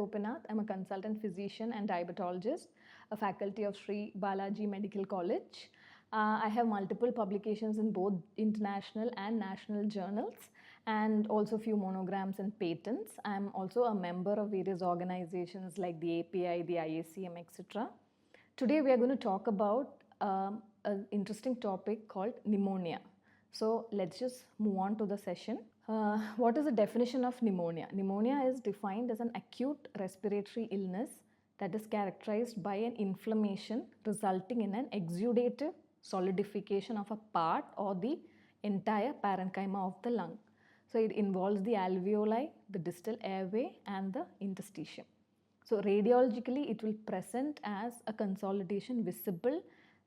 Gopinath. I'm a consultant physician and diabetologist, a faculty of Sree Balaji Medical College. I have multiple publications in both international and national journals and also few monograms and patents. I'm also a member of various organizations like the API, the IACM, etc. Today we are going to talk about an interesting topic called pneumonia. So let's just move on to the session. What is the definition of pneumonia? Pneumonia is defined as an acute respiratory illness that is characterized by an inflammation resulting in an exudative solidification of a part or the entire parenchyma of the lung. So it involves the alveoli, the distal airway and the interstitium. So radiologically it will present as a consolidation visible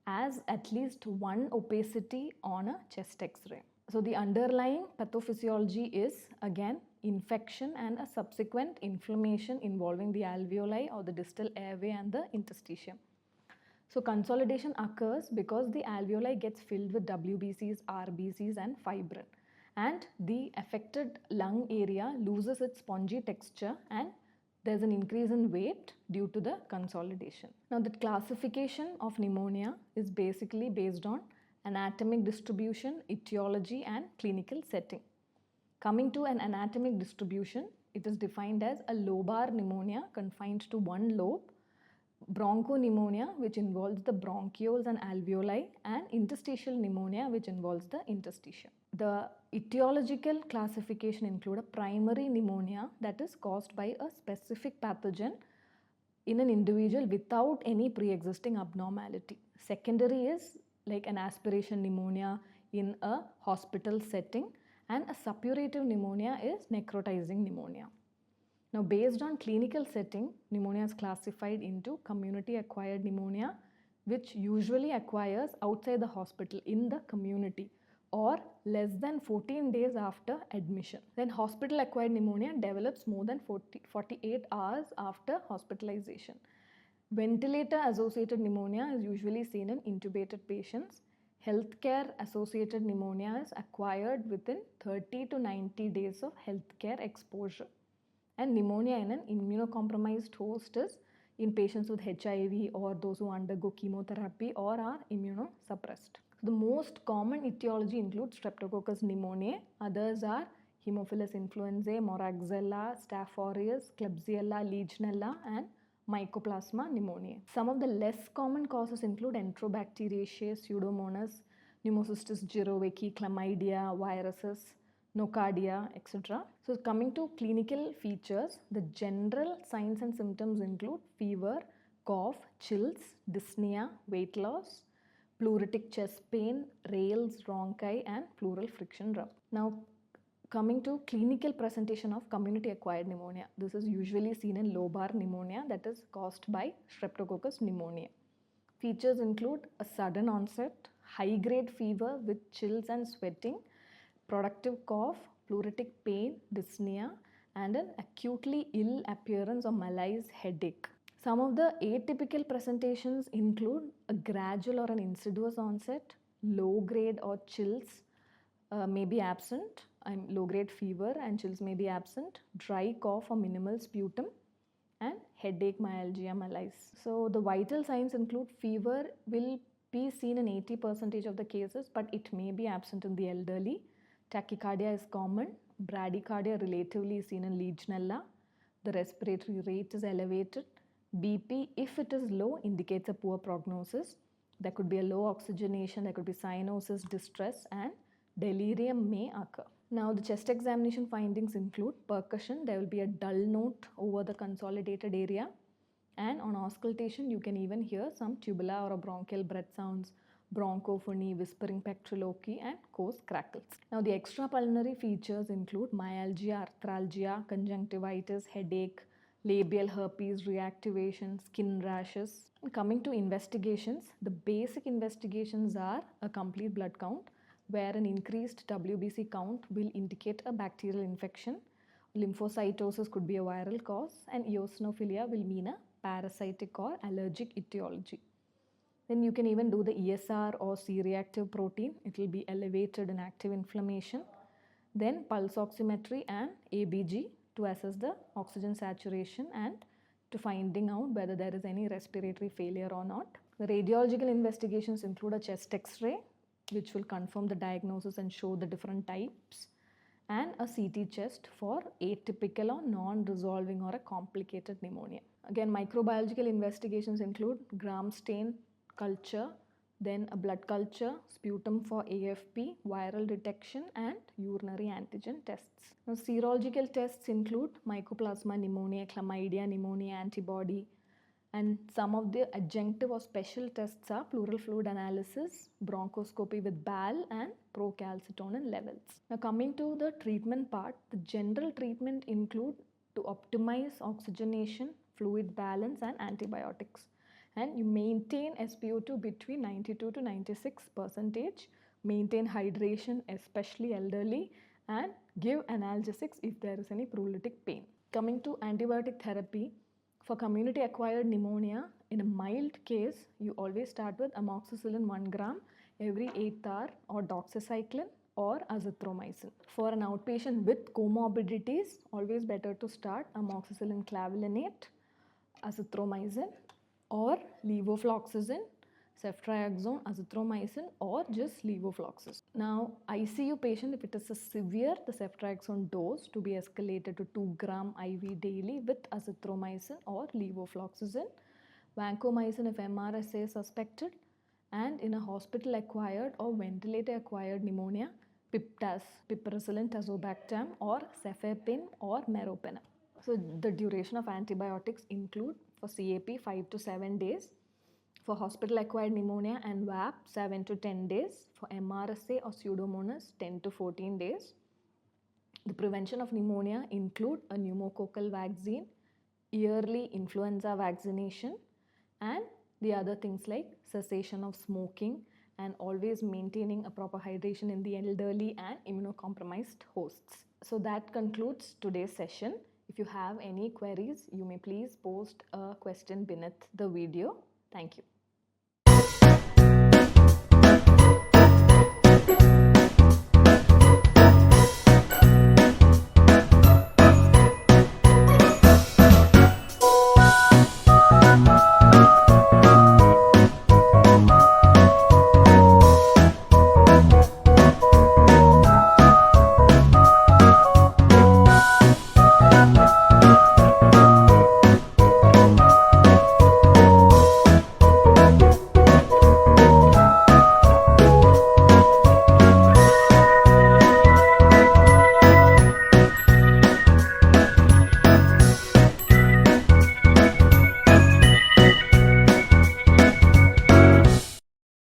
as at least one opacity on a chest X-ray. So the underlying pathophysiology is again infection and a subsequent inflammation involving the alveoli or the distal airway and the interstitium. So consolidation occurs because the alveoli gets filled with WBCs, RBCs and fibrin, and the affected lung area loses its spongy texture and there's an increase in weight due to the consolidation. Now the classification of pneumonia is basically based on anatomic distribution, etiology and clinical setting. Coming to an anatomic distribution, it is defined as a lobar pneumonia confined to one lobe, bronchopneumonia which involves the bronchioles and alveoli, and interstitial pneumonia which involves the interstitium. The etiological classification include a primary pneumonia that is caused by a specific pathogen in an individual without any pre-existing abnormality. Secondary is like an aspiration pneumonia in a hospital setting, and a suppurative pneumonia is necrotizing pneumonia. Now based on clinical setting, pneumonia is classified into community acquired pneumonia, which usually acquires outside the hospital in the community or less than 14 days after admission. Then hospital acquired pneumonia develops more than 48 hours after hospitalization. Ventilator associated pneumonia is usually seen in intubated patients. Healthcare associated pneumonia is acquired within 30 to 90 days of healthcare exposure. And pneumonia in an immunocompromised host is in patients with HIV or those who undergo chemotherapy or are immunosuppressed. The most common etiology includes Streptococcus pneumoniae. Others are Haemophilus influenzae, Moraxella, Staph aureus, Klebsiella, Legionella and Mycoplasma pneumoniae. Some of the less common causes include Enterobacteriaceae, Pseudomonas, Pneumocystis jirovecii, Chlamydia, viruses, nocardia, etc. So coming to clinical features, the general signs and symptoms include fever, cough, chills, dyspnea, weight loss, pleuritic chest pain, rales, rhonchi and pleural friction rub. Now coming to clinical presentation of community acquired pneumonia. This is usually seen in lobar pneumonia that is caused by Streptococcus pneumoniae. Features include a sudden onset, high grade fever with chills and sweating, productive cough, pleuritic pain, dyspnea and an acutely ill appearance or malaise headache. Some of the atypical presentations include a gradual or an insidious onset, low grade or chills may be absent, low grade fever and chills may be absent, dry cough or minimal sputum and headache, myalgia, malaise. So the vital signs include fever will be seen in 80% of the cases but it may be absent in the elderly. Tachycardia is common, bradycardia relatively is seen in Legionella, the respiratory rate is elevated, BP if it is low indicates a poor prognosis, there could be a low oxygenation, there could be cyanosis, distress and delirium may occur. Now the chest examination findings include percussion, there will be a dull note over the consolidated area, and on auscultation you can even hear some tubular or bronchial breath sounds, bronchophony, whispering pectriloquy and coarse crackles. Now the extrapulmonary features include myalgia, arthralgia, conjunctivitis, headache, labial herpes reactivation, skin rashes. And coming to investigations, the basic investigations are a complete blood count where an increased WBC count will indicate a bacterial infection. Lymphocytosis could be a viral cause and eosinophilia will mean a parasitic or allergic etiology. Then you can even do the ESR or C-reactive protein. It will be elevated in active inflammation. Then pulse oximetry and ABG to assess the oxygen saturation and to finding out whether there is any respiratory failure or not. The radiological investigations include a chest x-ray, which will confirm the diagnosis and show the different types, and a CT chest for atypical or non-resolving or a complicated pneumonia. Again, microbiological investigations include gram stain culture, then a blood culture, sputum for AFP, viral detection, and urinary antigen tests. Now, serological tests include Mycoplasma pneumonia, Chlamydia pneumonia antibody, and some of the adjunctive or special tests are pleural fluid analysis, bronchoscopy with BAL, and procalcitonin levels. Now, coming to the treatment part, the general treatment include to optimize oxygenation, fluid balance, and antibiotics. And you maintain SpO2 between 92 to 96%, maintain hydration, especially elderly, and give analgesics if there is any pruritic pain. Coming to antibiotic therapy, for community acquired pneumonia, in a mild case, you always start with amoxicillin 1 gram every 8th hour, or doxycycline or azithromycin. For an outpatient with comorbidities, always better to start amoxicillin clavulanate, azithromycin, or levofloxacin, ceftriaxone, azithromycin, or just levofloxacin. Now, ICU patient, if it is a severe, the ceftriaxone dose to be escalated to 2 gram IV daily with azithromycin or levofloxacin. Vancomycin if MRSA is suspected, and in a hospital acquired or ventilator acquired pneumonia, Piptas, piperacillin tazobactam, or cefepime or meropenem. So the duration of antibiotics include for CAP 5 to 7 days, for hospital acquired pneumonia and VAP 7 to 10 days, for MRSA or Pseudomonas 10 to 14 days. The prevention of pneumonia include a pneumococcal vaccine, yearly influenza vaccination, and the other things like cessation of smoking and always maintaining a proper hydration in the elderly and immunocompromised hosts. So that concludes today's session. If you have any queries, you may please post a question beneath the video. Thank you.